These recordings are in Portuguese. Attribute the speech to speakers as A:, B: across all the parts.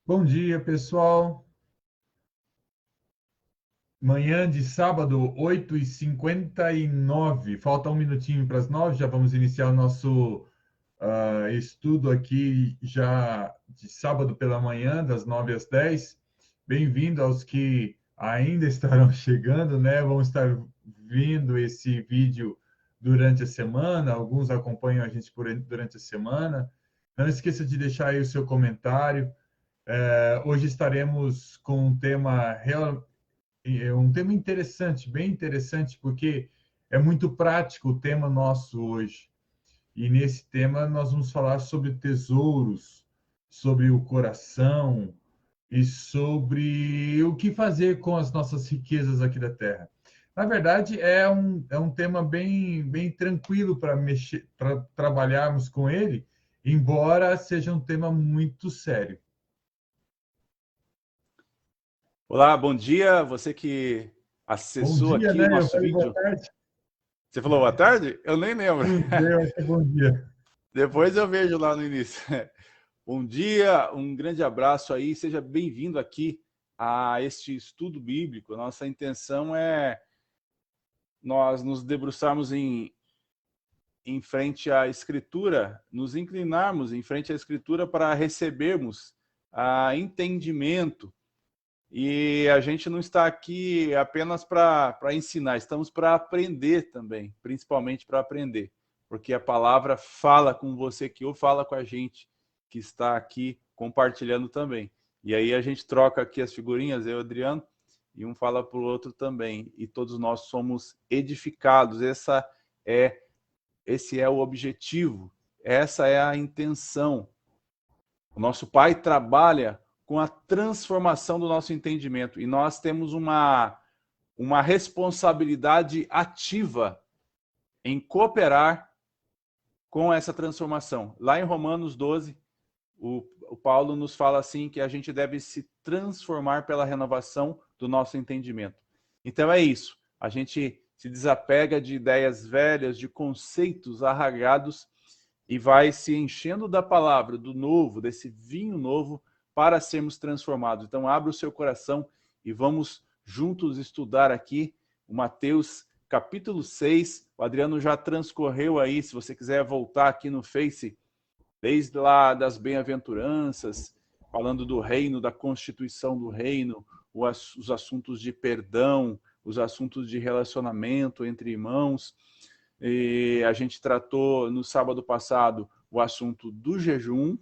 A: Bom dia, pessoal. Manhã de sábado, 8h59. Falta um minutinho para as 9. Já vamos iniciar o nosso estudo aqui já de sábado pela manhã, das 9 às 10. Bem-vindo aos que ainda estarão chegando, né? Vão estar vendo esse vídeo durante a semana. Alguns acompanham a gente durante a semana. Não esqueça de deixar aí o seu comentário. Hoje estaremos com um tema interessante, bem interessante, porque é muito prático o tema nosso hoje. E nesse tema nós vamos falar sobre tesouros, sobre o coração e sobre o que fazer com as nossas riquezas aqui da Terra. Na verdade, é um tema bem tranquilo para mexer, para trabalharmos com ele, embora seja um tema muito sério.
B: Olá, bom dia. Você que
A: Bom
B: acessou
A: dia,
B: aqui o
A: né? Eu
B: nosso
A: falei boa
B: vídeo.
A: tarde.
B: Você falou boa tarde? Eu nem lembro.
A: Eu acho que é bom dia.
B: Depois eu vejo lá no início. Bom dia, um grande abraço aí. Seja bem-vindo aqui a este estudo bíblico. Nossa intenção é nós nos debruçarmos em frente à Escritura, nos inclinarmos em frente à Escritura para recebermos entendimento. E a gente não está aqui apenas para ensinar, estamos para aprender também, principalmente para aprender, porque a palavra fala com você que ou fala com a gente que está aqui compartilhando também. E aí a gente troca aqui as figurinhas, eu e o Adriano, e um fala para o outro também, e todos nós somos edificados. Esse é o objetivo, essa é a intenção. O nosso Pai trabalha com a transformação do nosso entendimento. E nós temos uma responsabilidade ativa em cooperar com essa transformação. Lá em Romanos 12, o Paulo nos fala assim que a gente deve se transformar pela renovação do nosso entendimento. Então é isso. A gente se desapega de ideias velhas, de conceitos arraigados e vai se enchendo da palavra, do novo, desse vinho novo, para sermos transformados. Então, abra o seu coração e vamos juntos estudar aqui o Mateus capítulo 6. O Adriano já transcorreu aí, se você quiser voltar aqui no Face, desde lá das bem-aventuranças, falando do reino, da constituição do reino, os assuntos de perdão, os assuntos de relacionamento entre irmãos. E a gente tratou no sábado passado o assunto do jejum.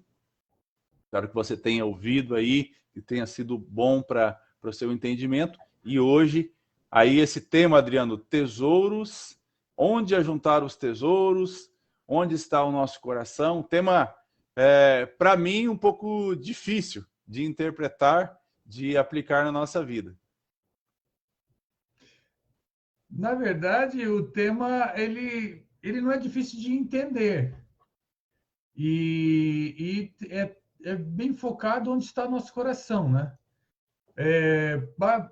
B: Espero que você tenha ouvido aí e tenha sido bom para o seu entendimento. E hoje, aí esse tema, Adriano, tesouros, onde ajuntar os tesouros, onde está o nosso coração. Tema, para mim, um pouco difícil de interpretar, de aplicar na nossa vida.
A: Na verdade, o tema ele não é difícil de entender e é bem focado onde está nosso coração, né?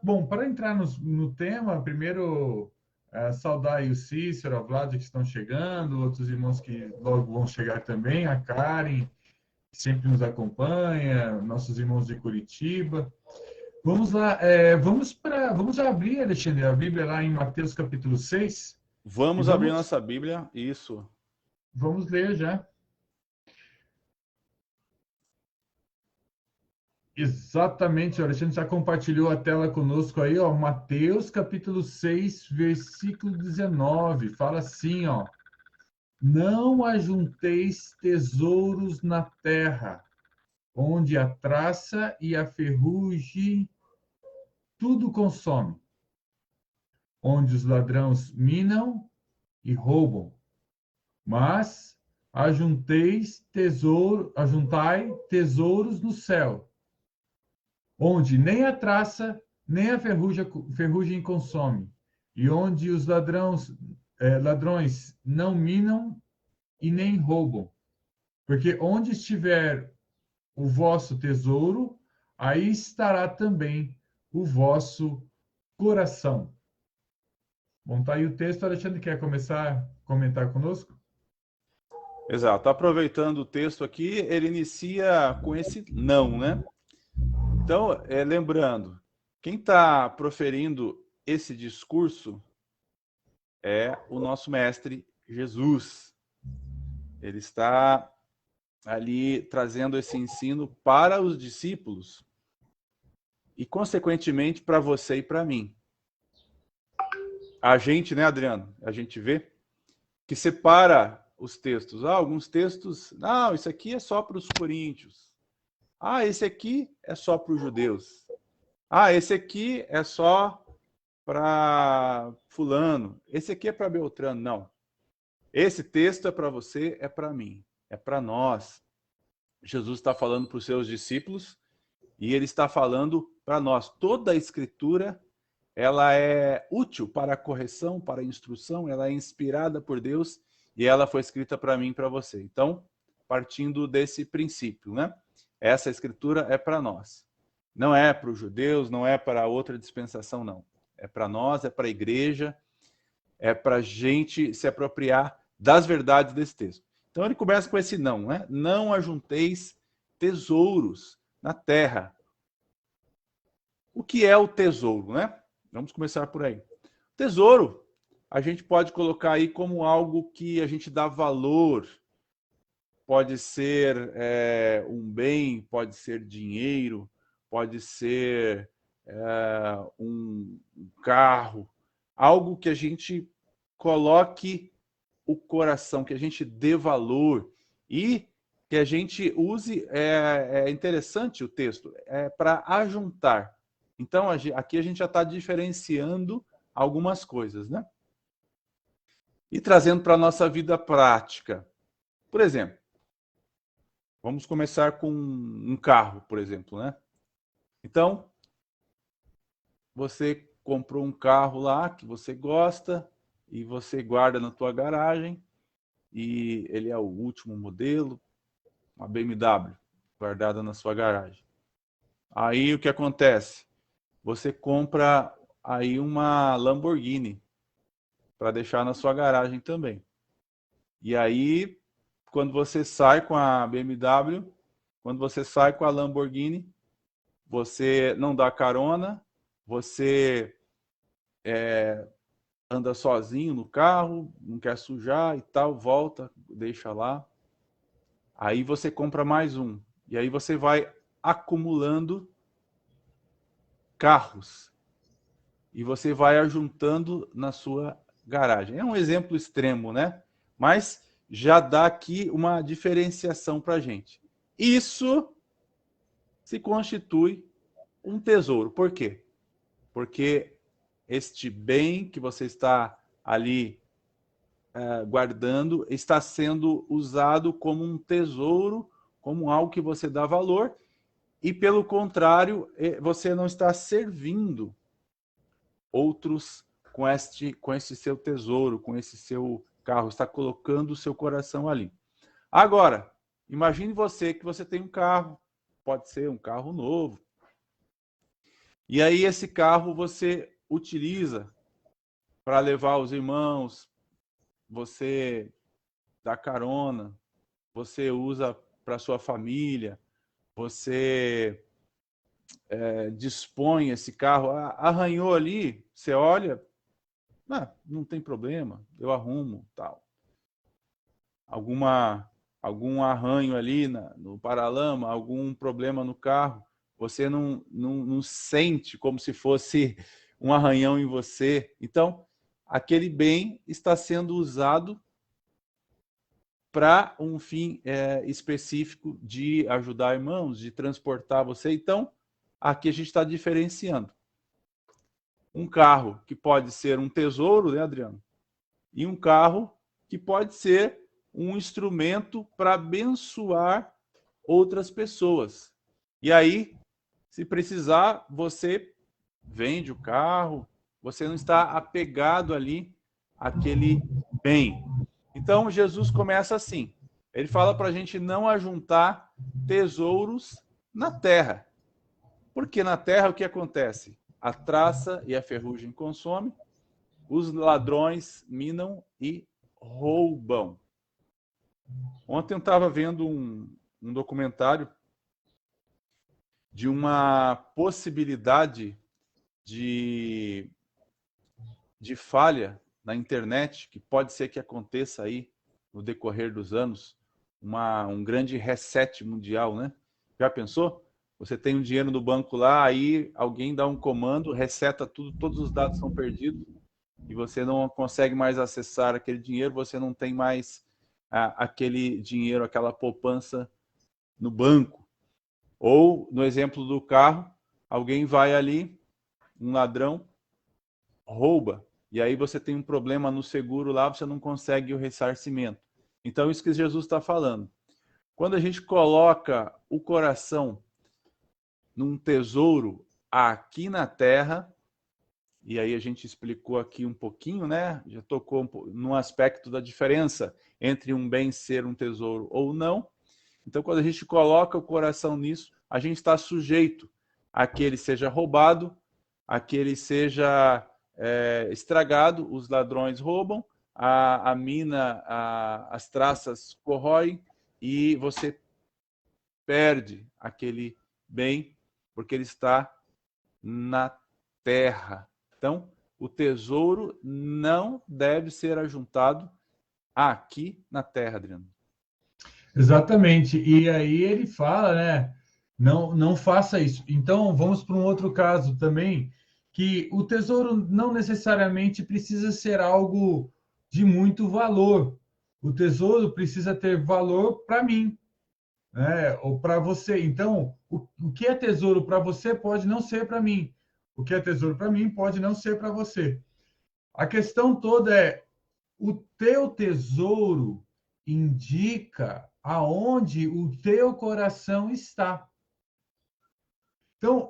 A: Bom, para entrar no tema, primeiro saudar aí o Cícero, a Vlad que estão chegando, outros irmãos que logo vão chegar também, a Karen, que sempre nos acompanha, nossos irmãos de Curitiba. Vamos lá, vamos abrir, Alexandre, a Bíblia lá em Mateus capítulo 6 e
B: Vamos abrir
A: vamos,
B: nossa Bíblia, isso.
A: vamos ler já. Exatamente, o Alexandre já compartilhou a tela conosco aí, ó, Mateus capítulo 6 versículo 19, fala assim, ó: Não ajunteis tesouros na terra, onde a traça e a ferrugem tudo consome, onde os ladrões minam e roubam, mas ajuntai tesouros no céu, onde nem a traça nem a ferrugem consome, e onde os ladrões não minam e nem roubam. Porque onde estiver o vosso tesouro, aí estará também o vosso coração. Bom, tá aí o texto. Alexandre, quer começar a comentar conosco?
B: Exato. Aproveitando o texto aqui, ele inicia com esse não, né? Então, lembrando, quem está proferindo esse discurso é o nosso mestre Jesus. Ele está ali trazendo esse ensino para os discípulos e, consequentemente, para você e para mim. A gente, né, Adriano? A gente vê que separa os textos. Alguns textos, não, isso aqui é só para os coríntios. Esse aqui é só para os judeus. Esse aqui é só para fulano. Esse aqui é para Beltrano. Não. Esse texto é para você, é para mim, é para nós. Jesus está falando para os seus discípulos e ele está falando para nós. Toda a Escritura, ela é útil para a correção, para a instrução, ela é inspirada por Deus e ela foi escrita para mim e para você. Então, partindo desse princípio, né? Essa Escritura é para nós. Não é para os judeus, não é para outra dispensação, não. É para nós, é para a igreja, é para a gente se apropriar das verdades desse texto. Então ele começa com esse não, né? Não ajunteis tesouros na terra. O que é o tesouro, né? Vamos começar por aí. Tesouro, a gente pode colocar aí como algo que a gente dá valor. Pode ser um bem, pode ser dinheiro, pode ser um carro, algo que a gente coloque o coração, que a gente dê valor e que a gente use, é interessante o texto, para ajuntar. Então, aqui a gente já está diferenciando algumas coisas, né? E trazendo para a nossa vida prática. Por exemplo, vamos começar com um carro, por exemplo, né? Então, você comprou um carro lá que você gosta e você guarda na tua garagem e ele é o último modelo, uma BMW guardada na sua garagem. Aí o que acontece? Você compra aí uma Lamborghini para deixar na sua garagem também. E aí, quando você sai com a BMW, quando você sai com a Lamborghini, você não dá carona, você anda sozinho no carro, não quer sujar e tal, volta, deixa lá. Aí você compra mais um. E aí você vai acumulando carros. E você vai ajuntando na sua garagem. É um exemplo extremo, né? Mas já dá aqui uma diferenciação para a gente. Isso se constitui um tesouro. Por quê? Porque este bem que você está ali guardando está sendo usado como um tesouro, como algo que você dá valor, e pelo contrário, você não está servindo outros com este seu tesouro, com esse seu carro, está colocando o seu coração ali. Agora, imagine você que você tem um carro, pode ser um carro novo, e aí esse carro você utiliza para levar os irmãos, você dá carona, você usa para sua família, você dispõe esse carro, arranhou ali, você olha, não tem problema, eu arrumo, tal. Algum arranho ali no paralama, algum problema no carro, você não sente como se fosse um arranhão em você. Então, aquele bem está sendo usado para um fim específico de ajudar irmãos, de transportar você. Então, aqui a gente está diferenciando. Um carro que pode ser um tesouro, né, Adriano? E um carro que pode ser um instrumento para abençoar outras pessoas. E aí, se precisar, você vende o carro, você não está apegado ali àquele bem. Então, Jesus começa assim. Ele fala para a gente não ajuntar tesouros na terra. Porque na terra o que acontece? A traça e a ferrugem consomem, os ladrões minam e roubam. Ontem eu estava vendo um documentário de uma possibilidade de falha na internet, que pode ser que aconteça aí no decorrer dos anos, um grande reset mundial, né? Já pensou? Você tem um dinheiro no banco lá, aí alguém dá um comando, reseta tudo, todos os dados são perdidos, e você não consegue mais acessar aquele dinheiro, você não tem mais aquele dinheiro, aquela poupança no banco. Ou, no exemplo do carro, alguém vai ali, um ladrão, rouba, e aí você tem um problema no seguro lá, você não consegue o ressarcimento. Então, isso que Jesus está falando. Quando a gente coloca o coração num tesouro aqui na terra, e aí a gente explicou aqui um pouquinho, né? Já tocou no aspecto da diferença entre um bem ser um tesouro ou não. Então, quando a gente coloca o coração nisso, a gente está sujeito a que ele seja roubado, a que ele seja estragado, os ladrões roubam, a mina, as traças corroem e você perde aquele bem porque ele está na terra. Então, o tesouro não deve ser ajuntado aqui na terra, Adriano.
A: Exatamente. E aí ele fala, né? Não faça isso. Então, vamos para um outro caso também, que o tesouro não necessariamente precisa ser algo de muito valor. O tesouro precisa ter valor para mim, né? Ou para você. Então, o que é tesouro para você pode não ser para mim. O que é tesouro para mim pode não ser para você. A questão toda é: o teu tesouro indica aonde o teu coração está. Então,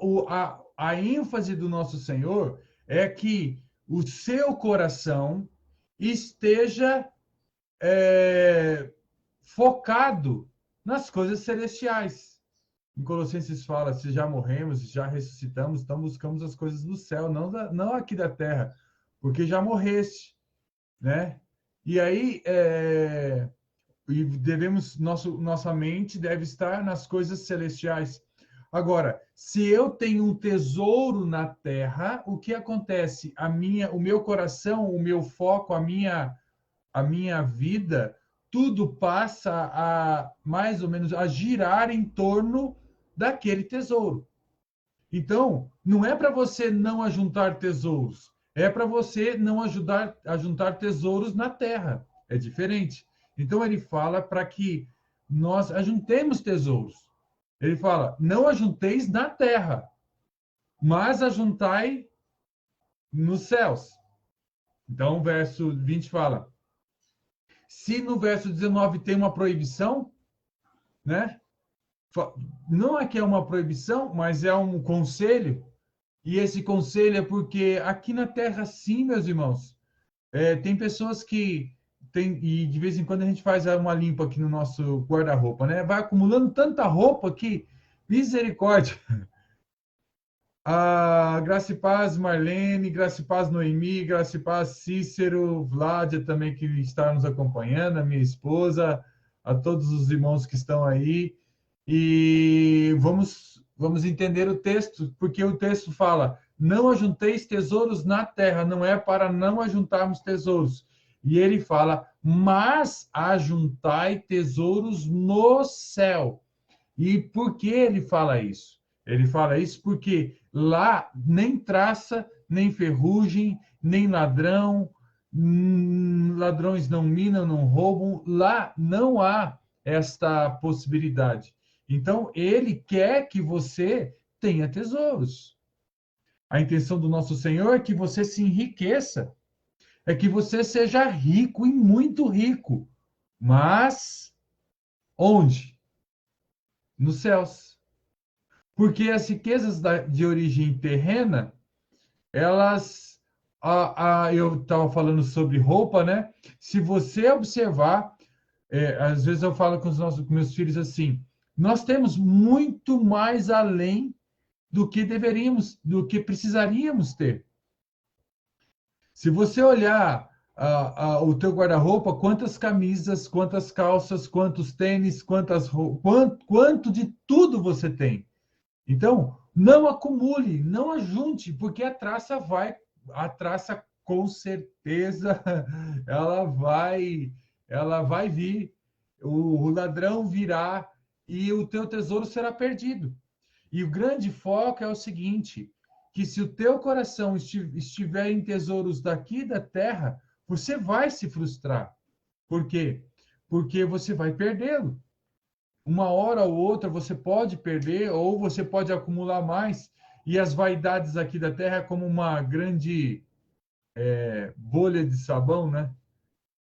A: a ênfase do nosso Senhor é que o seu coração esteja focado nas coisas celestiais. Em Colossenses fala: se já morremos, já ressuscitamos, então buscamos as coisas do céu, não aqui da terra, porque já morreste, né? E aí, e nossa mente deve estar nas coisas celestiais. Agora, se eu tenho um tesouro na terra, o que acontece? O meu coração, o meu foco, a minha vida, tudo passa a mais ou menos a girar em torno daquele tesouro. Então, não é para você não ajuntar tesouros, é para você não ajuntar tesouros na terra. É diferente. Então, ele fala para que nós ajuntemos tesouros. Ele fala: não ajunteis na terra, mas ajuntai nos céus. Então, o verso 20 fala: se no verso 19 tem uma proibição, né? Não é que é uma proibição, mas é um conselho. E esse conselho é porque aqui na Terra, sim, meus irmãos, tem pessoas que tem, e de vez em quando a gente faz uma limpa aqui no nosso guarda-roupa, né? Vai acumulando tanta roupa que, misericórdia. A Graça e Paz Marlene, Graça e Paz Noemi, Graça e Paz Cícero, Vládia também que está nos acompanhando, a minha esposa, a todos os irmãos que estão aí. E vamos entender o texto, porque o texto fala: não ajunteis tesouros na terra, não é para não ajuntarmos tesouros. E ele fala: mas ajuntai tesouros no céu. E por que ele fala isso? Ele fala isso porque lá nem traça, nem ferrugem, nem ladrões não minam, não roubam, lá não há esta possibilidade. Então, ele quer que você tenha tesouros. A intenção do nosso Senhor é que você se enriqueça, é que você seja rico e muito rico. Mas onde? Nos céus. Porque as riquezas de origem terrena, elas. Eu estava falando sobre roupa, né? Se você observar, às vezes eu falo com meus filhos assim: nós temos muito mais além do que deveríamos, do que precisaríamos ter. Se você olhar o teu guarda-roupa, quantas camisas, quantas calças, quantos tênis, quanto de tudo você tem. Então, não acumule, não ajunte, porque a traça com certeza, ela vai vir. O ladrão virá e o teu tesouro será perdido. E o grande foco é o seguinte, que se o teu coração estiver em tesouros daqui da terra, você vai se frustrar. Por quê? Porque você vai perdê-lo. Uma hora ou outra você pode perder, ou você pode acumular mais, e as vaidades aqui da terra é como uma grande bolha de sabão, né?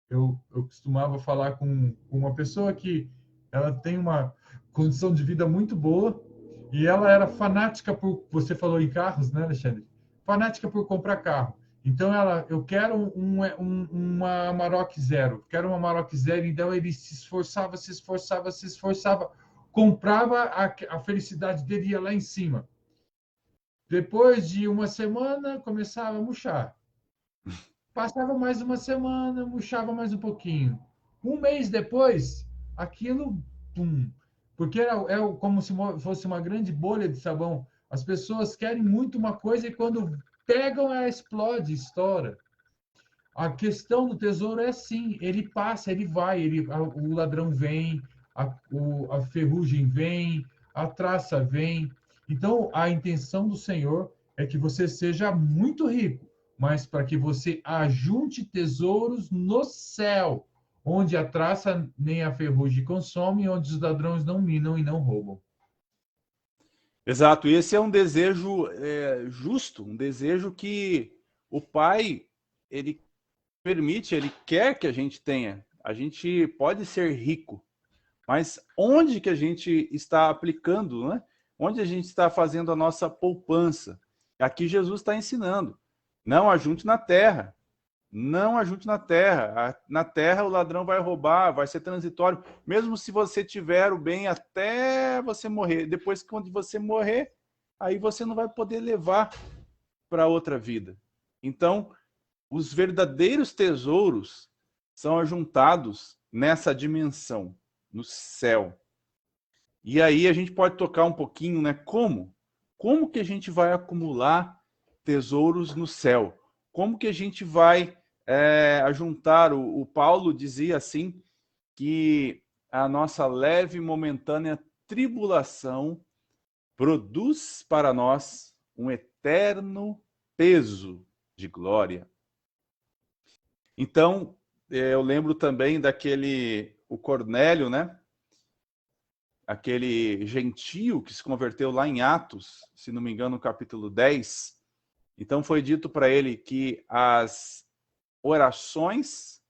A: Eu costumava falar com uma pessoa que ela tem uma condição de vida muito boa, e ela era fanática por... Você falou em carros, né, Alexandre? Fanática por comprar carro. Então, eu quero uma Amarok Zero. Quero uma Amarok Zero. Então, ele se esforçava, se esforçava, se esforçava. Comprava, a felicidade dele ia lá em cima. Depois de uma semana, começava a murchar. Passava mais uma semana, murchava mais um pouquinho. Um mês depois, aquilo, pum, porque como se fosse uma grande bolha de sabão. As pessoas querem muito uma coisa e quando pegam, ela explode, estoura. A questão do tesouro é assim, ele passa, ele vai, o ladrão vem, a ferrugem vem, a traça vem. Então, a intenção do Senhor é que você seja muito rico, mas para que você ajunte tesouros no céu, onde a traça nem a ferrugem consome, onde os ladrões não minam e não roubam.
B: Exato, e esse é um desejo justo, um desejo que o Pai, ele permite, ele quer que a gente tenha. A gente pode ser rico, mas onde que a gente está aplicando, né? Onde a gente está fazendo a nossa poupança? Aqui Jesus está ensinando. Não ajunte na terra. Não ajunte na terra. Na terra o ladrão vai roubar, vai ser transitório. Mesmo se você tiver o bem até você morrer. Depois, quando você morrer, aí você não vai poder levar para outra vida. Então, os verdadeiros tesouros são ajuntados nessa dimensão, no céu. E aí a gente pode tocar um pouquinho, né? Como? Como que a gente vai acumular tesouros no céu? Como que a gente vai ajuntar? O Paulo dizia assim, que a nossa leve e momentânea tribulação produz para nós um eterno peso de glória. Então, eu lembro também o Cornélio, né? Aquele gentio que se converteu lá em Atos, se não me engano, no capítulo 10. Então foi dito para ele que as orações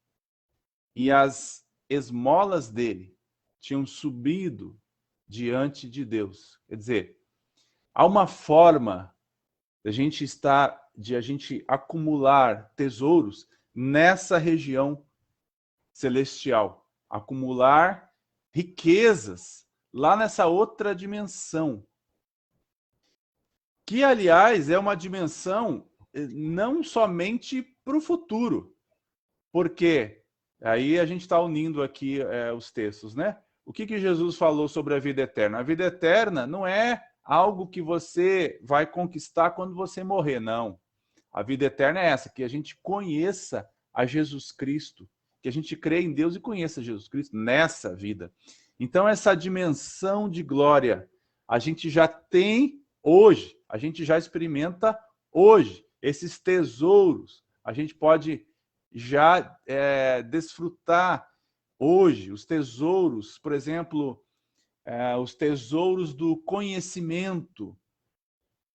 B: e as esmolas dele tinham subido diante de Deus. Quer dizer, há uma forma de a gente acumular tesouros nessa região celestial, acumular riquezas lá nessa outra dimensão, que, aliás, é uma dimensão não somente para o futuro, porque aí a gente está unindo aqui os textos, né? O que Jesus falou sobre a vida eterna? A vida eterna não é algo que você vai conquistar quando você morrer, não. A vida eterna é essa, que a gente conheça a Jesus Cristo, que a gente crê em Deus e conheça Jesus Cristo nessa vida. Então, essa dimensão de glória, a gente já tem hoje, a gente já experimenta hoje. Esses tesouros, a gente pode já desfrutar hoje. Os tesouros, por exemplo, os tesouros do conhecimento,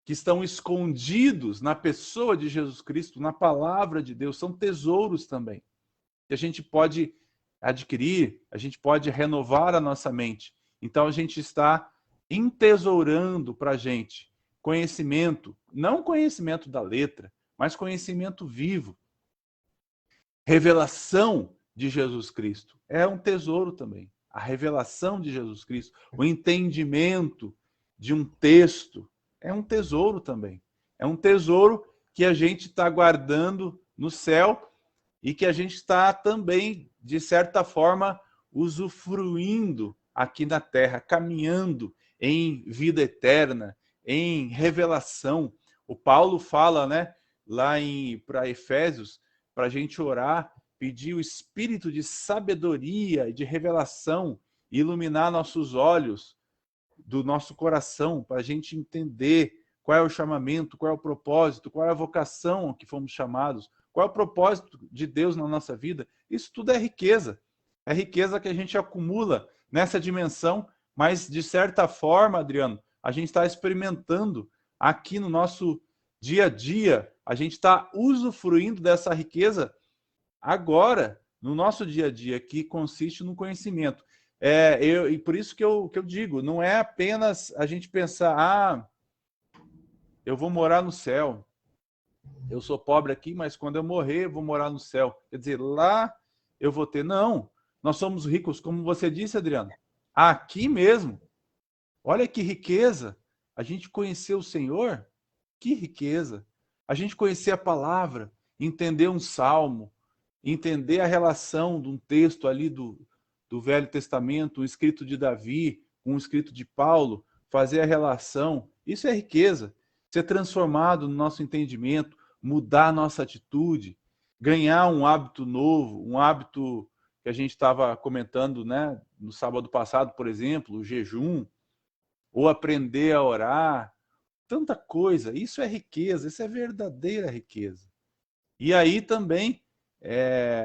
B: que estão escondidos na pessoa de Jesus Cristo, na palavra de Deus, são tesouros também, que a gente pode adquirir, a gente pode renovar a nossa mente. Então a gente está entesourando para a gente conhecimento, não conhecimento da letra, mas conhecimento vivo. Revelação de Jesus Cristo é um tesouro também. A revelação de Jesus Cristo, o entendimento de um texto, é um tesouro também. É um tesouro que a gente está guardando no céu e que a gente está também, de certa forma, usufruindo aqui na terra, caminhando em vida eterna, em revelação. O Paulo fala, né, lá para Efésios, para a gente orar, pedir o espírito de sabedoria e de revelação, iluminar nossos olhos do nosso coração, para a gente entender qual é o chamamento, qual é o propósito, qual é a vocação que fomos chamados, qual é o propósito de Deus na nossa vida. Isso tudo é riqueza. É riqueza que a gente acumula nessa dimensão, mas de certa forma, Adriano, a gente está experimentando aqui no nosso dia a dia, a gente está usufruindo dessa riqueza agora, no nosso dia a dia, que consiste no conhecimento. E por isso que eu digo, não é apenas a gente pensar, eu vou morar no céu, eu sou pobre aqui, mas quando eu morrer, eu vou morar no céu. Quer dizer, lá eu vou ter. Não, nós somos ricos, como você disse, Adriano, aqui mesmo. Olha que riqueza, a gente conhecer o Senhor, que riqueza. A gente conhecer a palavra, entender um salmo, entender a relação de um texto ali do Velho Testamento, um escrito de Davi, um escrito de Paulo, fazer a relação, isso é riqueza. Ser transformado no nosso entendimento, mudar a nossa atitude, ganhar um hábito novo, um hábito que a gente estava comentando, né, no sábado passado, por exemplo, o jejum, ou aprender a orar, tanta coisa. Isso é riqueza, isso é verdadeira riqueza. E aí também,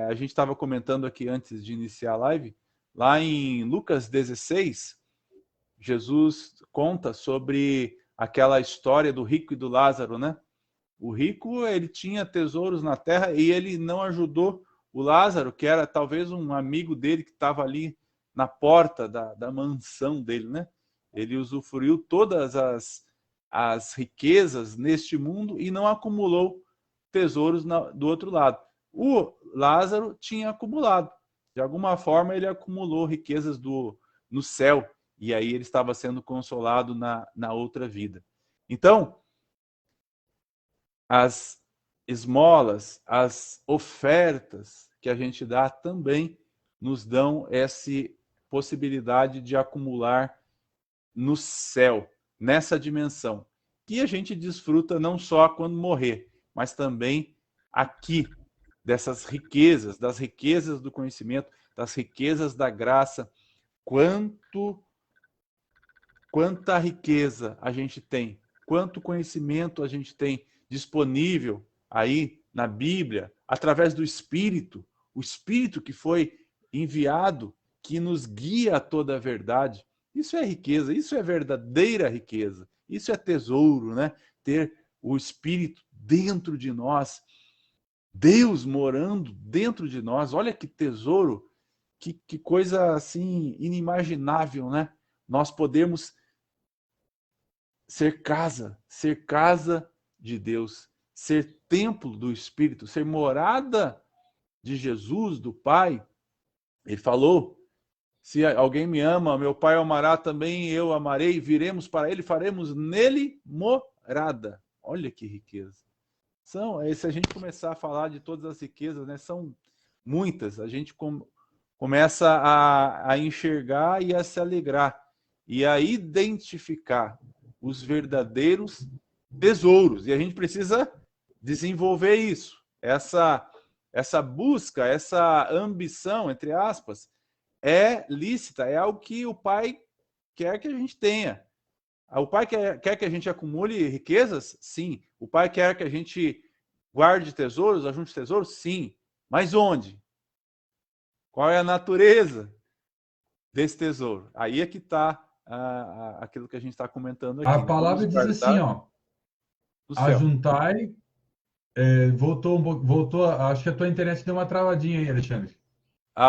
B: a gente estava comentando aqui antes de iniciar a live, lá em Lucas 16, Jesus conta sobre aquela história do rico e do Lázaro, né? O rico, ele tinha tesouros na terra e ele não ajudou o Lázaro, que era talvez um amigo dele que estava ali na porta da mansão dele, né? Ele usufruiu todas as riquezas neste mundo e não acumulou tesouros do outro lado. O Lázaro tinha acumulado. De alguma forma, ele acumulou riquezas no céu. E aí ele estava sendo consolado na outra vida. Então, as esmolas, as ofertas que a gente dá também nos dão essa possibilidade de acumular no céu, nessa dimensão, que a gente desfruta não só quando morrer, mas também aqui, dessas riquezas, das riquezas do conhecimento, das riquezas da graça. Quanta riqueza a gente tem, quanto conhecimento a gente tem disponível aí na Bíblia, através do Espírito, o Espírito que foi enviado, que nos guia a toda a verdade. Isso é riqueza, isso é verdadeira riqueza, isso é tesouro, né? Ter o Espírito dentro de nós, Deus morando dentro de nós, olha que tesouro, que coisa assim inimaginável, né? Nós podemos ser casa de Deus, ser templo do Espírito, ser morada de Jesus, do Pai. Ele falou, se alguém me ama, meu Pai amará também, eu amarei, viremos para ele, faremos nele morada. Olha que riqueza. Se a gente começar a falar de todas as riquezas, né, são muitas, a gente começa a enxergar e a se alegrar e a identificar os verdadeiros tesouros. E a gente precisa desenvolver isso, essa busca, essa ambição, entre aspas, é lícita, é algo que o Pai quer que a gente tenha. O Pai quer que a gente acumule riquezas? Sim. O Pai quer que a gente guarde tesouros, ajunte tesouros? Sim. Mas onde? Qual é a natureza desse tesouro? Aí é que está aquilo que a gente está comentando aqui.
A: A palavra diz assim, ó, ajuntai, voltou, acho que a tua internet deu uma travadinha aí, Alexandre.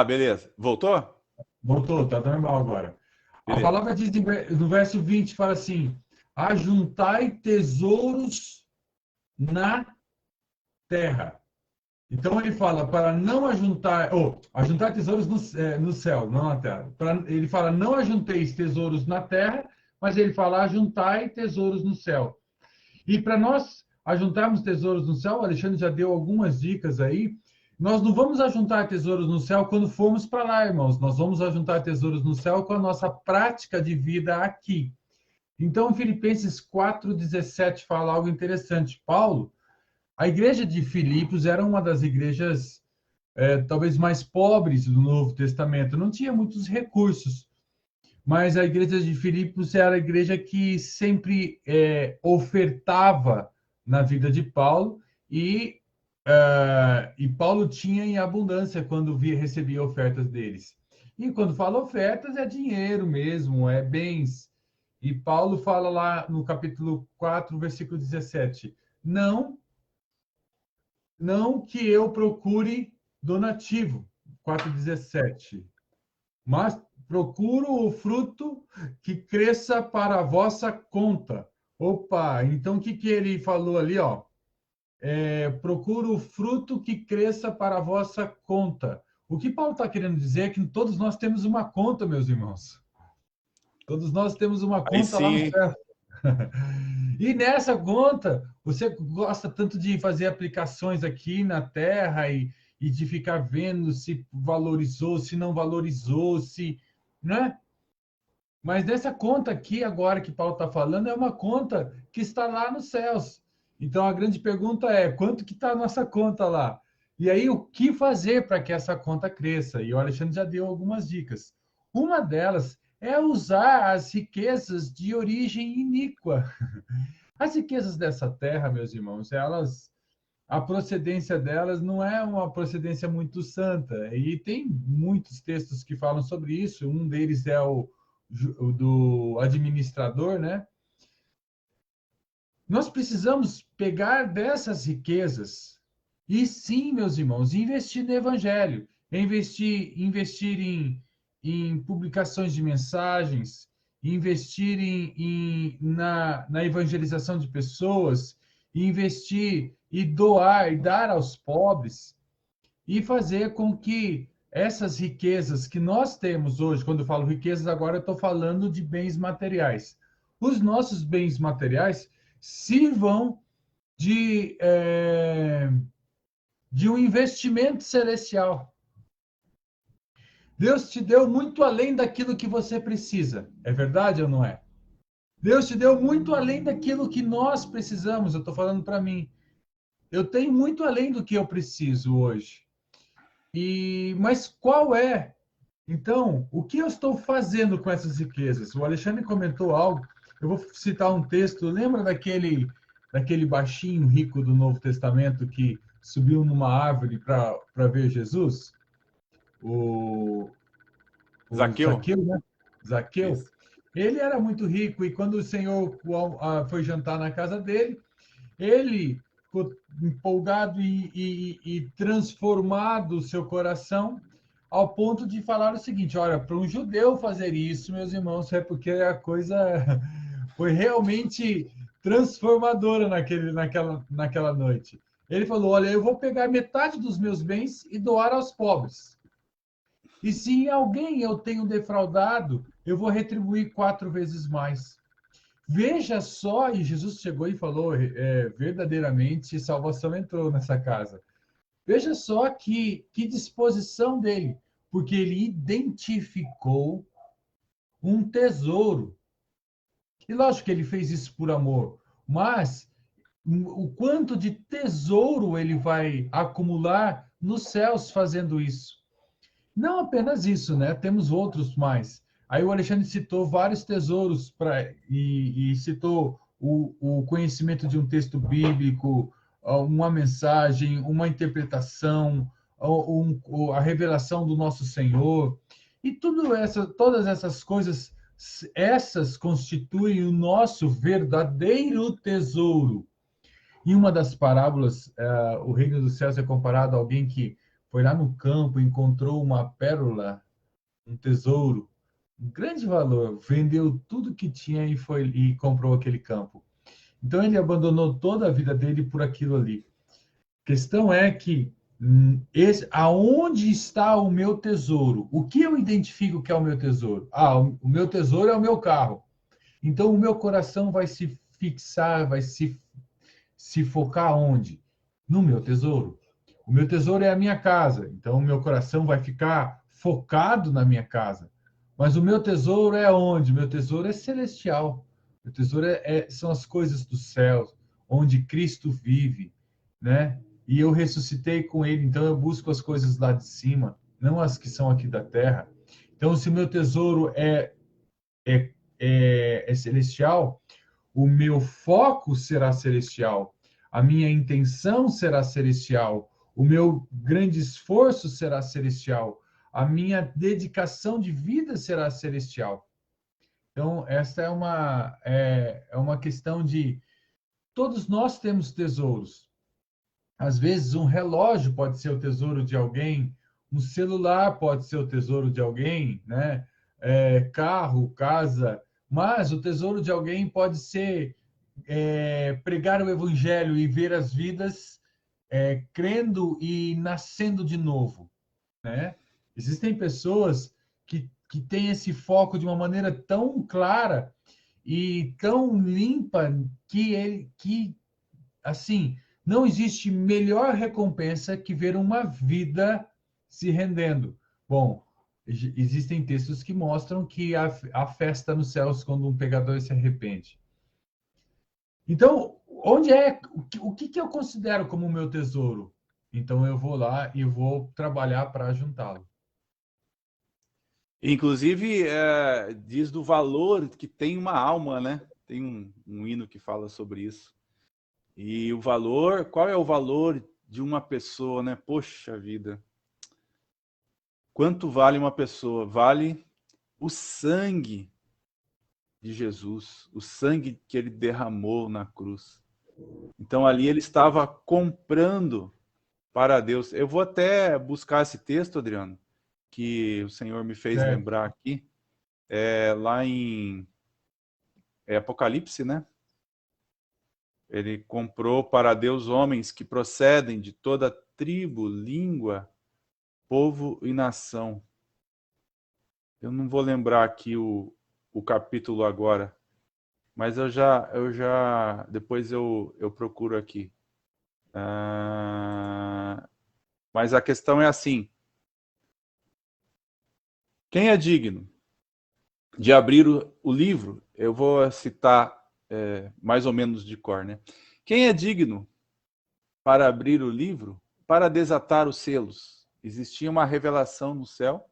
B: Beleza. Voltou?
A: Voltou, tá normal agora. Beleza. A palavra diz no verso 20, fala assim, ajuntai tesouros na terra. Então ele fala para não ajuntar tesouros no céu, não na terra. Ele fala não ajunteis tesouros na terra, mas ele fala ajuntai tesouros no céu. E para nós ajuntarmos tesouros no céu, o Alexandre já deu algumas dicas aí. Nós não vamos ajuntar tesouros no céu quando formos para lá, irmãos. Nós vamos ajuntar tesouros no céu com a nossa prática de vida aqui. Então, Filipenses 4:17 fala algo interessante. Paulo, a igreja de Filipos era uma das igrejas talvez mais pobres do Novo Testamento, não tinha muitos recursos, mas a igreja de Filipos era a igreja que sempre ofertava na vida de Paulo e Paulo tinha em abundância quando recebia ofertas deles. E quando fala ofertas, é dinheiro mesmo, é bens. E Paulo fala lá no capítulo 4, versículo 17: Não, não que eu procure donativo, 4:17, mas procuro o fruto que cresça para a vossa conta. Opa, então o que ele falou ali, ó? Procuro o fruto que cresça para a vossa conta. O que Paulo está querendo dizer é que todos nós temos uma conta, meus irmãos. Todos nós temos uma
B: Aí
A: conta lá no
B: sim,
A: céu. E nessa conta, você gosta tanto de fazer aplicações aqui na Terra e de ficar vendo se valorizou, se não valorizou, se, né? Mas nessa conta aqui, agora que Paulo está falando, é uma conta que está lá nos céus. Então a grande pergunta é: quanto que está a nossa conta lá? E aí, o que fazer para que essa conta cresça? E o Alexandre já deu algumas dicas. Uma delas é usar as riquezas de origem iníqua. As riquezas dessa terra, meus irmãos, a procedência delas não é uma procedência muito santa. E tem muitos textos que falam sobre isso. Um deles é o do administrador, né? Nós precisamos pegar dessas riquezas e sim, meus irmãos, investir no evangelho, investir em publicações de mensagens, investir na evangelização de pessoas, investir e doar e dar aos pobres e fazer com que essas riquezas que nós temos hoje, quando eu falo riquezas, agora eu estou falando de bens materiais. Os nossos bens materiais sirvam de, de um investimento celestial. Deus te deu muito além daquilo que você precisa. É verdade ou não é? Deus te deu muito além daquilo que nós precisamos. Eu estou falando para mim. Eu tenho muito além do que eu preciso hoje. Mas qual é, então, o que eu estou fazendo com essas riquezas? O Alexandre comentou algo. Eu vou citar um texto. Lembra daquele baixinho rico do Novo Testamento que subiu numa árvore para ver Jesus? O, o
B: Zaqueu?
A: Zaqueu, né? Zaqueu.
B: Isso.
A: Ele era muito rico e quando o Senhor foi jantar na casa dele, ele ficou empolgado e transformado o seu coração ao ponto de falar o seguinte: olha, para um judeu fazer isso, meus irmãos, é porque a coisa foi realmente transformadora naquela noite. Ele falou: olha, eu vou pegar metade dos meus bens e doar aos pobres. E se em alguém eu tenho defraudado, eu vou retribuir 4 vezes mais. Veja só, e Jesus chegou e falou, verdadeiramente, salvação entrou nessa casa. Veja só que disposição dele, porque ele identificou um tesouro. E lógico que ele fez isso por amor, mas o quanto de tesouro ele vai acumular nos céus fazendo isso. Não apenas isso, né? Temos outros mais. Aí o Alexandre citou vários tesouros e citou o conhecimento de um texto bíblico, uma mensagem, uma interpretação, a revelação do nosso Senhor. E todas essas coisas, essas constituem o nosso verdadeiro tesouro. Em uma das parábolas, o reino dos céus é comparado a alguém que foi lá no campo, encontrou uma pérola, um tesouro, um grande valor, vendeu tudo que tinha e comprou aquele campo. Então ele abandonou toda a vida dele por aquilo ali. A questão é que aonde está o meu tesouro? O que eu identifico que é o meu tesouro? O meu tesouro é o meu carro. Então o meu coração vai se fixar, vai se focar onde? No meu tesouro. O meu tesouro é a minha casa, então o meu coração vai ficar focado na minha casa. Mas o meu tesouro é onde? O meu tesouro é celestial. Meu tesouro são as coisas do céu, onde Cristo vive, né? E eu ressuscitei com ele, então eu busco as coisas lá de cima, não as que são aqui da terra. Então, se meu tesouro é, é celestial, o meu foco será celestial, a minha intenção será celestial, o meu grande esforço será celestial, a minha dedicação de vida será celestial. Então, essa é uma questão de todos nós temos tesouros. Às vezes, um relógio pode ser o tesouro de alguém, um celular pode ser o tesouro de alguém, né? Carro, casa, mas o tesouro de alguém pode ser pregar o evangelho e ver as vidas crendo e nascendo de novo, né? Existem pessoas que têm esse foco de uma maneira tão clara e tão limpa que assim, não existe melhor recompensa que ver uma vida se rendendo. Bom, existem textos que mostram que a festa nos céus quando um pecador se arrepende. Então, o que eu considero como meu tesouro? Então, eu vou lá e vou trabalhar para juntá-lo.
B: Inclusive, diz do valor que tem uma alma, né? Tem um hino que fala sobre isso. E o valor, qual é o valor de uma pessoa, né? Poxa vida. Quanto vale uma pessoa? Vale o sangue de Jesus, o sangue que ele derramou na cruz. Então ali ele estava comprando para Deus. Eu vou até buscar esse texto, Adriano, que o Senhor me fez
A: Certo.
B: lembrar aqui, lá em Apocalipse, né? Ele comprou para Deus homens que procedem de toda tribo, língua, povo e nação. Eu não vou lembrar aqui o capítulo agora, mas eu já depois eu procuro aqui. Mas a questão é assim: quem é digno de abrir o livro? Eu vou citar mais ou menos de cor, né? Quem é digno para abrir o livro, para desatar os selos? Existia uma revelação no céu,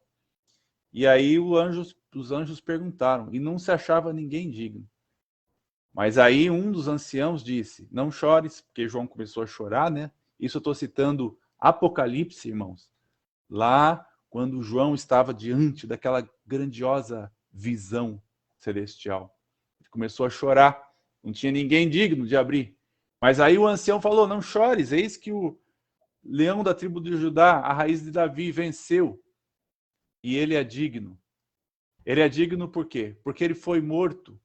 B: e aí os anjos perguntaram, e não se achava ninguém digno. Mas aí um dos anciãos disse, não chores, porque João começou a chorar, né? Isso eu estou citando Apocalipse, irmãos. Lá, quando João estava diante daquela grandiosa visão celestial. Ele começou a chorar, não tinha ninguém digno de abrir. Mas aí o ancião falou, não chores, eis que o leão da tribo de Judá, a raiz de Davi, venceu. E ele é digno. Ele é digno por quê? Porque ele foi morto.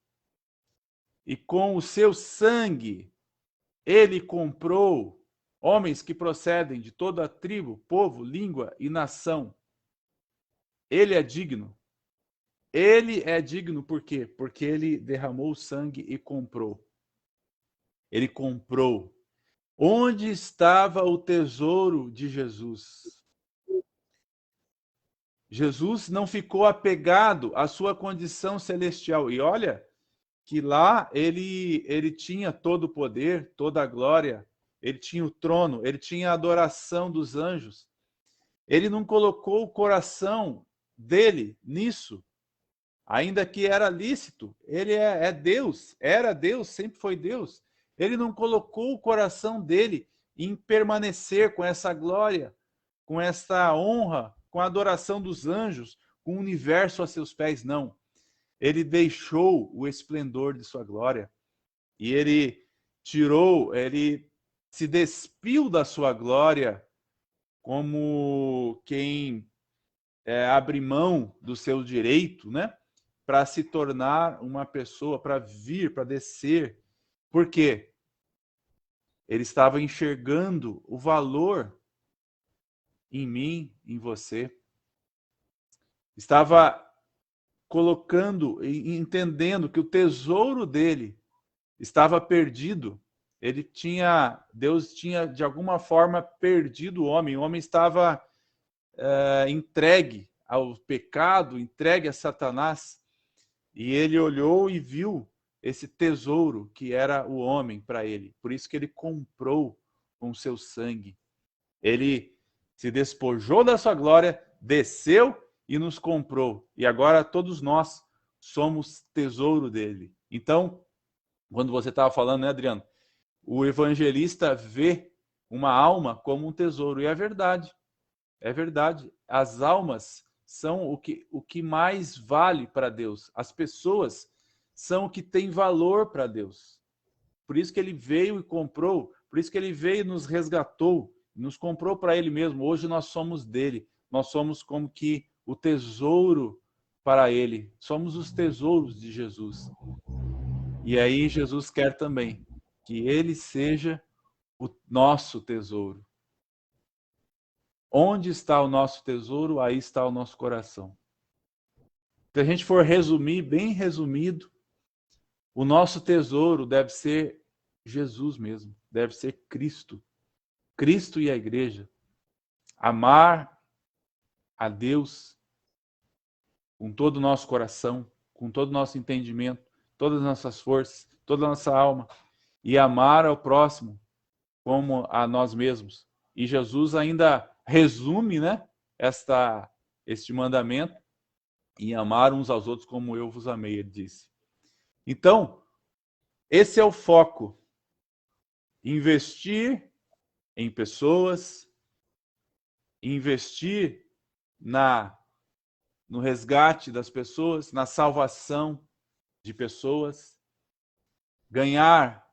B: E com o seu sangue, ele comprou homens que procedem de toda a tribo, povo, língua e nação. Ele é digno. Ele é digno por quê? Porque ele derramou sangue e comprou. Ele comprou. Onde estava o tesouro de Jesus? Jesus não ficou apegado à sua condição celestial. E olha que lá ele tinha todo o poder, toda a glória, ele tinha o trono, ele tinha a adoração dos anjos. Ele não colocou o coração dele nisso, ainda que era lícito. Ele é Deus, era Deus, sempre foi Deus. Ele não colocou o coração dele em permanecer com essa glória, com essa honra, com a adoração dos anjos, com o universo a seus pés, não. Ele deixou o esplendor de sua glória e ele ele se despiu da sua glória como quem abre mão do seu direito, né? Para se tornar uma pessoa, para vir, para descer. Por quê? Ele estava enxergando o valor em mim, em você. Estava colocando e entendendo que o tesouro dele estava perdido. Deus tinha de alguma forma perdido o homem estava entregue ao pecado, entregue a Satanás, e ele olhou e viu esse tesouro que era o homem para ele. Por isso que ele comprou com seu sangue. Ele se despojou da sua glória, desceu e nos comprou. E agora todos nós somos tesouro dele. Então, quando você estava falando, né, Adriano? O evangelista vê uma alma como um tesouro. E é verdade. É verdade. As almas são o que mais vale para Deus. As pessoas são o que tem valor para Deus. Por isso que ele veio e comprou, por isso que ele veio e nos resgatou, nos comprou para ele mesmo. Hoje nós somos dele. Nós somos como que o tesouro para ele. Somos os tesouros de Jesus. E aí Jesus quer também que ele seja o nosso tesouro. Onde está o nosso tesouro, aí está o nosso coração. Se a gente for resumir, bem resumido, o nosso tesouro deve ser Jesus mesmo, deve ser Cristo. Cristo e a igreja. Amar a Deus com todo o nosso coração, com todo o nosso entendimento, todas as nossas forças, toda a nossa alma, e amar ao próximo como a nós mesmos. E Jesus ainda resume, né, este mandamento em amar uns aos outros como eu vos amei, ele disse. Então, esse é o foco. Investir em pessoas, investir no resgate das pessoas, na salvação de pessoas, ganhar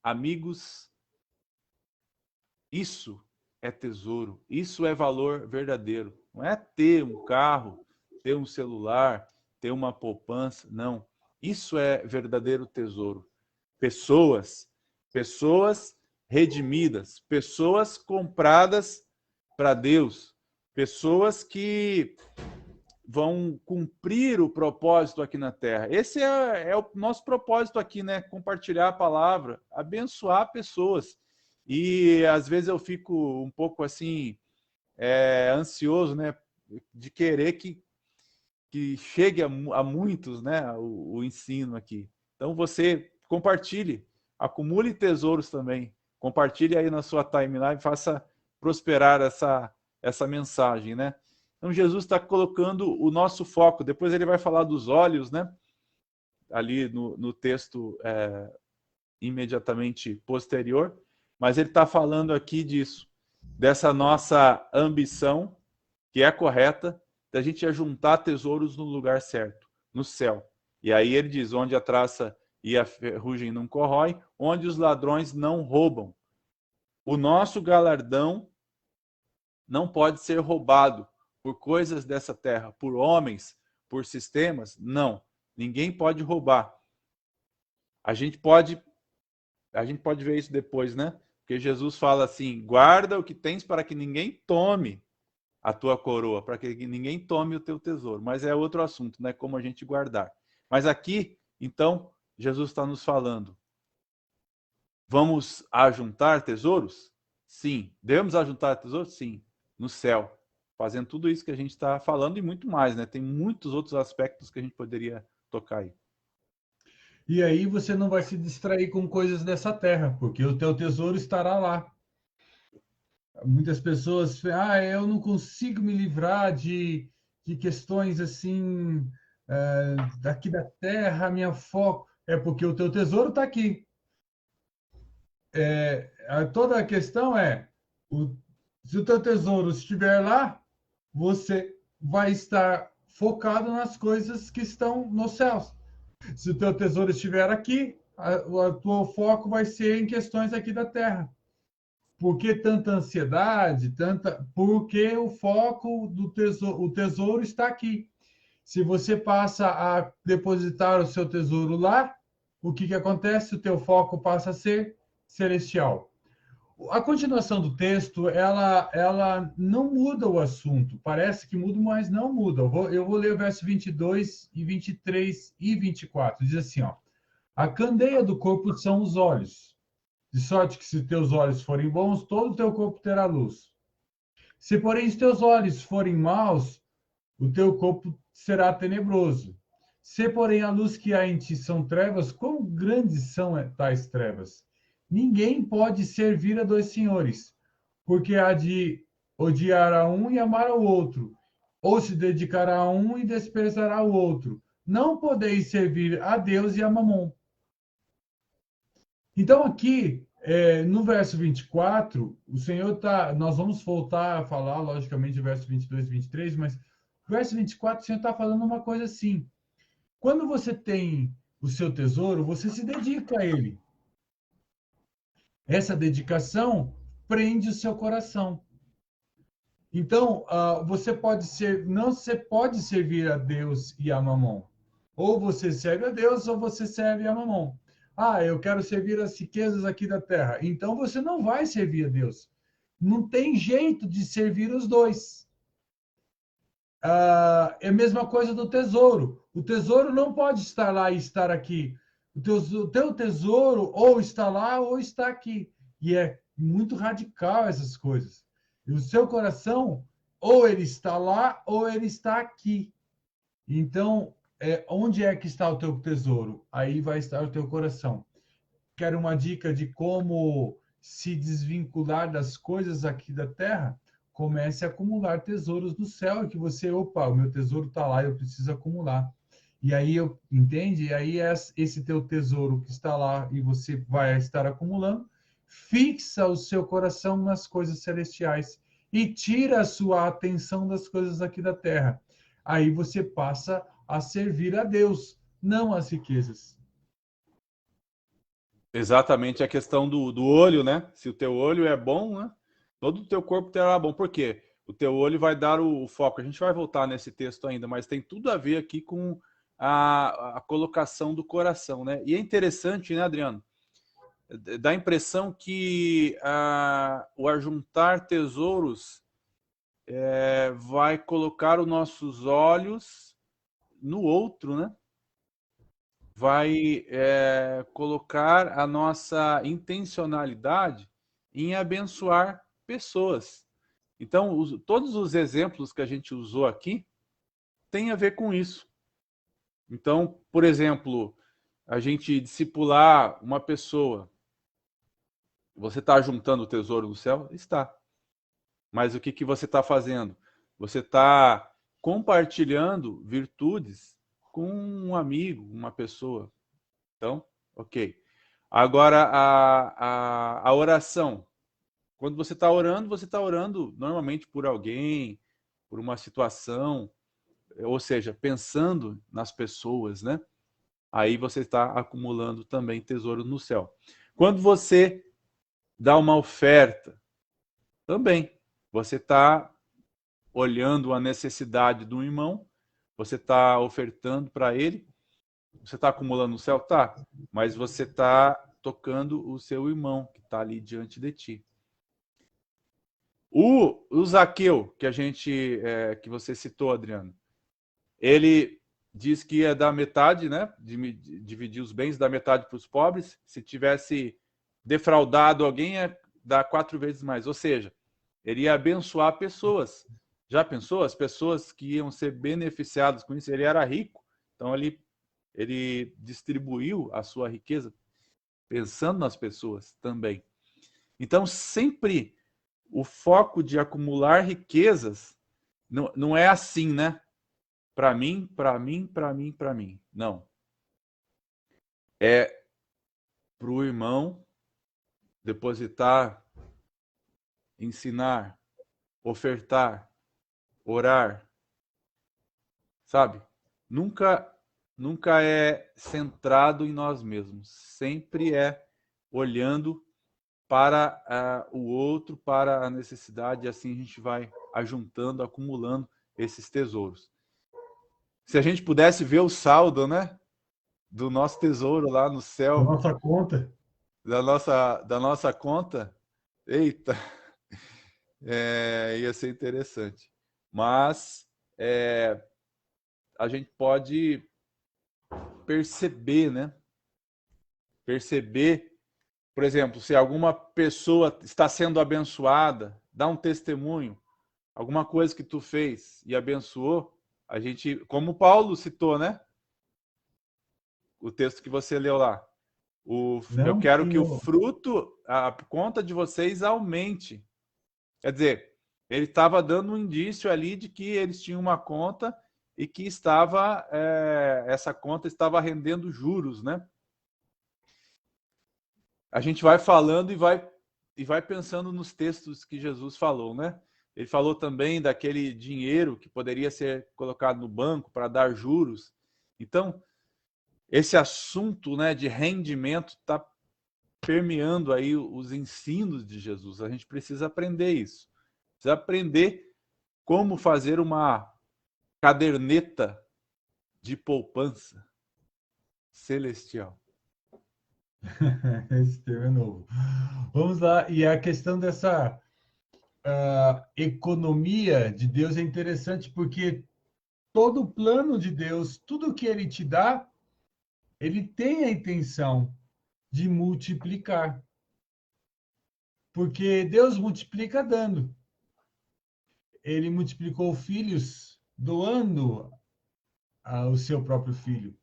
B: amigos. Isso é tesouro, isso é valor verdadeiro. Não é ter um carro, ter um celular, ter uma poupança, não. Isso é verdadeiro tesouro. Pessoas redimidas, pessoas compradas para Deus, pessoas que vão cumprir o propósito aqui na Terra. Esse é o nosso propósito aqui, né? Compartilhar a palavra, abençoar pessoas. E às vezes eu fico um pouco assim, ansioso, né? De querer que chegue a muitos, né? O ensino aqui. Então você compartilhe, acumule tesouros também. Compartilhe aí na sua timeline, faça prosperar essa mensagem, né? Então Jesus está colocando o nosso foco. Depois ele vai falar dos olhos, né? Ali no texto imediatamente posterior. Mas ele está falando aqui disso, dessa nossa ambição, que é correta, da gente juntar tesouros no lugar certo, no céu. E aí ele diz, onde a traça e a ferrugem não corrói, onde os ladrões não roubam. O nosso galardão não pode ser roubado por coisas dessa terra, por homens, por sistemas. Não, ninguém pode roubar. A gente pode ver isso depois, né? Porque Jesus fala assim, guarda o que tens para que ninguém tome a tua coroa, para que ninguém tome o teu tesouro. Mas é outro assunto, né? Como a gente guardar. Mas aqui, então, Jesus está nos falando. Vamos ajuntar tesouros? Sim. Devemos ajuntar tesouros? Sim. No céu. Fazendo tudo isso que a gente está falando e muito mais, né? Tem muitos outros aspectos que a gente poderia tocar aí.
A: E aí você não vai se distrair com coisas dessa terra, porque o teu tesouro estará lá. Muitas pessoas falam, eu não consigo me livrar de questões assim, daqui da terra, minha foco. É porque o teu tesouro está aqui. Toda a questão se o teu tesouro estiver lá, você vai estar focado nas coisas que estão nos céus. Se o teu tesouro estiver aqui, o teu foco vai ser em questões aqui da terra. Por que tanta ansiedade? Porque o foco do o tesouro está aqui. Se você passa a depositar o seu tesouro lá, o que acontece? O teu foco passa a ser celestial. A continuação do texto, ela não muda o assunto. Parece que muda, mas não muda. Eu vou ler o verso 22, e 23 e 24. Diz assim, ó, a candeia do corpo são os olhos. De sorte que se teus olhos forem bons, todo o teu corpo terá luz. Se, porém, os teus olhos forem maus, o teu corpo será tenebroso. Se, porém, a luz que há em ti são trevas, quão grandes são tais trevas? Ninguém pode servir a dois senhores, porque há de odiar a um e amar ao outro, ou se dedicará a um e desprezará o outro. Não podeis servir a Deus e a Mamon. Então, aqui, no verso 24, o Senhor está. Nós vamos voltar a falar, logicamente, do verso 22 e 23, mas o verso 24, o Senhor está falando uma coisa assim. Quando você tem o seu tesouro, você se dedica a ele. Essa dedicação prende o seu coração. Então, você pode ser, não você pode servir a Deus e a Mamon. Ou você serve a Deus ou você serve a Mamon. Ah, eu quero servir as riquezas aqui da terra. Então você não vai servir a Deus. Não tem jeito de servir os dois. É a mesma coisa do tesouro. O tesouro não pode estar lá e estar aqui. O teu tesouro ou está lá ou está aqui. E é muito radical essas coisas. E o seu coração, ou ele está lá ou ele está aqui. Então, onde é que está o teu tesouro? Aí vai estar o teu coração. Quero uma dica de como se desvincular das coisas aqui da terra? Comece a acumular tesouros do céu, e que você, opa, o meu tesouro está lá, eu preciso acumular. E aí, entende? E aí, esse teu tesouro que está lá e você vai estar acumulando, fixa o seu coração nas coisas celestiais e tira a sua atenção das coisas aqui da terra. Aí você passa a servir a Deus, não às riquezas.
B: Exatamente a questão do olho, né? Se o teu olho é bom, né? Todo o teu corpo terá bom. Por quê? O teu olho vai dar o foco. A gente vai voltar nesse texto ainda, mas tem tudo a ver aqui com a colocação do coração, né? E é interessante, né, Adriano? Dá a impressão que o ajuntar tesouros vai colocar os nossos olhos no outro, né? Vai colocar a nossa intencionalidade em abençoar pessoas. Então, todos os exemplos que a gente usou aqui têm a ver com isso. Então, por exemplo, a gente discipular uma pessoa. Você está juntando o tesouro do céu? Está. Mas o que você está fazendo? Você está compartilhando virtudes com um amigo, uma pessoa. Então, ok. Agora, a oração. Quando você está orando normalmente por alguém, por uma situação, ou seja, pensando nas pessoas, né? Aí você está acumulando também tesouro no céu. Quando você dá uma oferta, também você está olhando a necessidade do irmão, você está ofertando para ele, você está acumulando no céu? Tá, mas você está tocando o seu irmão que está ali diante de ti. O Zaqueu, que você citou, Adriano, ele diz que ia dar metade, né? Dividir os bens, dar metade para os pobres. Se tivesse defraudado alguém, ia dar 4 vezes mais. Ou seja, ele ia abençoar pessoas. Já pensou? As pessoas que iam ser beneficiadas com isso. Ele era rico, então ele distribuiu a sua riqueza pensando nas pessoas também. Então, sempre o foco de acumular riquezas não é assim, né? Para mim, para mim, para mim, para mim. Não. É para o irmão depositar, ensinar, ofertar, orar. Sabe? Nunca é centrado em nós mesmos. Sempre é olhando para o outro, para a necessidade, e assim a gente vai ajuntando, acumulando esses tesouros. Se a gente pudesse ver o saldo, né, do nosso tesouro lá no
A: Da
B: céu,
A: nossa conta.
B: da nossa conta, eita, ia ser interessante. Mas a gente pode perceber, né? Perceber, por exemplo, se alguma pessoa está sendo abençoada, dá um testemunho, alguma coisa que tu fez e abençoou, a gente, como Paulo citou, né? o texto que você leu lá. Eu
A: Não
B: quero
A: que
B: que o
A: eu...
B: fruto, a conta de vocês aumente. Quer dizer, ele estava dando um indício ali de que eles tinham uma conta e que essa conta estava rendendo juros, né? A gente vai falando e vai pensando nos textos que Jesus falou, né? Ele falou também daquele dinheiro que poderia ser colocado no banco para dar juros. Então, esse assunto, né, de rendimento está permeando aí os ensinos de Jesus. A gente precisa aprender isso. Precisa aprender como fazer uma caderneta de poupança celestial.
A: Esse tema é novo. Vamos lá. E a questão dessa economia de Deus é interessante porque todo o plano de Deus, tudo que ele te dá, ele tem a intenção de multiplicar. Porque Deus multiplica dando. Ele multiplicou filhos doando o seu próprio filho.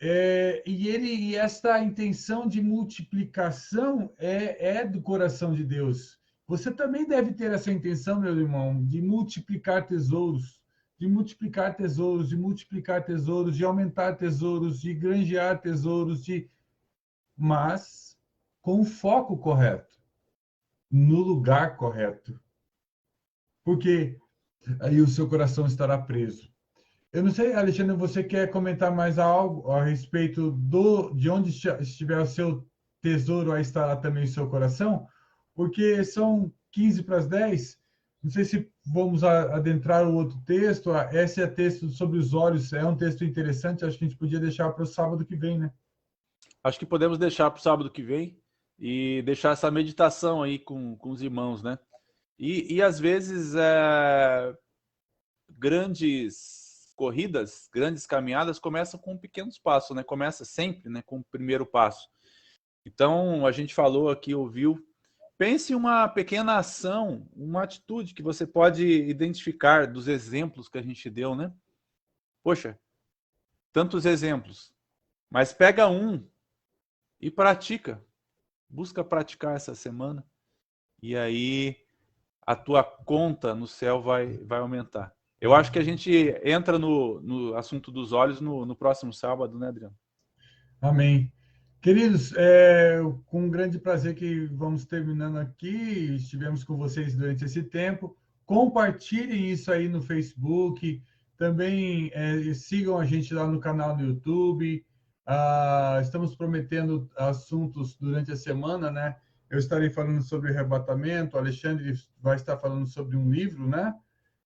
A: E esta intenção de multiplicação é do coração de Deus. Você também deve ter essa intenção, meu irmão, de multiplicar tesouros, de multiplicar tesouros, de multiplicar tesouros, de aumentar tesouros, de granjear tesouros, mas com o foco correto, no lugar correto. Porque aí o seu coração estará preso. Eu não sei, Alexandre, você quer comentar mais algo a respeito de onde estiver o seu tesouro, aí estará também o seu coração? Porque são 15 para as 10. Não sei se vamos adentrar o outro texto. Esse é texto sobre os olhos, é um texto interessante, acho que a gente podia deixar para o sábado que vem, né?
B: Acho que podemos deixar para o sábado que vem e deixar essa meditação aí com os irmãos, né? E às vezes grandes corridas, grandes caminhadas começam com pequenos passos, né? Começa sempre, né, com o primeiro passo. Então, a gente falou aqui, ouviu. Pense em uma pequena ação, uma atitude que você pode identificar dos exemplos que a gente deu, né? Poxa, tantos exemplos. Mas pega um e pratica. Busca praticar essa semana. E aí a tua conta no céu vai aumentar. Eu acho que a gente entra no assunto dos olhos no próximo sábado, né, Adriano?
A: Amém. Queridos, com um grande prazer que vamos terminando aqui. Estivemos com vocês durante esse tempo. Compartilhem isso aí no Facebook. Também sigam a gente lá no canal no YouTube. Estamos prometendo assuntos durante a semana, né? Eu estarei falando sobre arrebatamento. O Alexandre vai estar falando sobre um livro, né?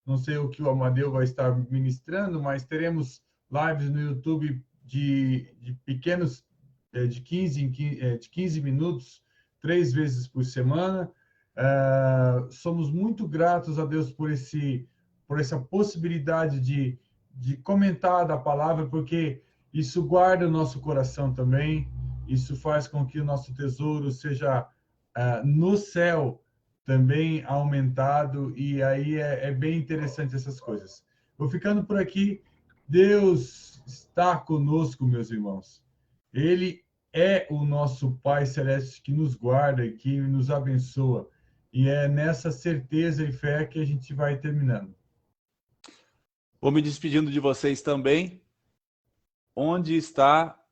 A: Não sei o que o Amadeu vai estar ministrando, mas teremos lives no YouTube de pequenos, de 15 minutos, 3 vezes por semana. Somos muito gratos a Deus por essa possibilidade de comentar da palavra, porque isso guarda o nosso coração também, isso faz com que o nosso tesouro seja no céu também aumentado, e aí é bem interessante essas coisas. Vou ficando por aqui. Deus está conosco, meus irmãos. Ele é o nosso Pai Celeste que nos guarda e que nos abençoa. E é nessa certeza e fé que a gente vai terminando.
B: Vou me despedindo de vocês também. Onde está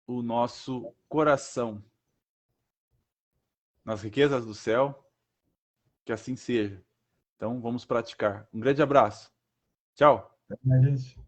B: o nosso coração? Nas riquezas do céu? Que assim seja. Então, vamos praticar. Um grande abraço. Tchau.
A: Né, gente?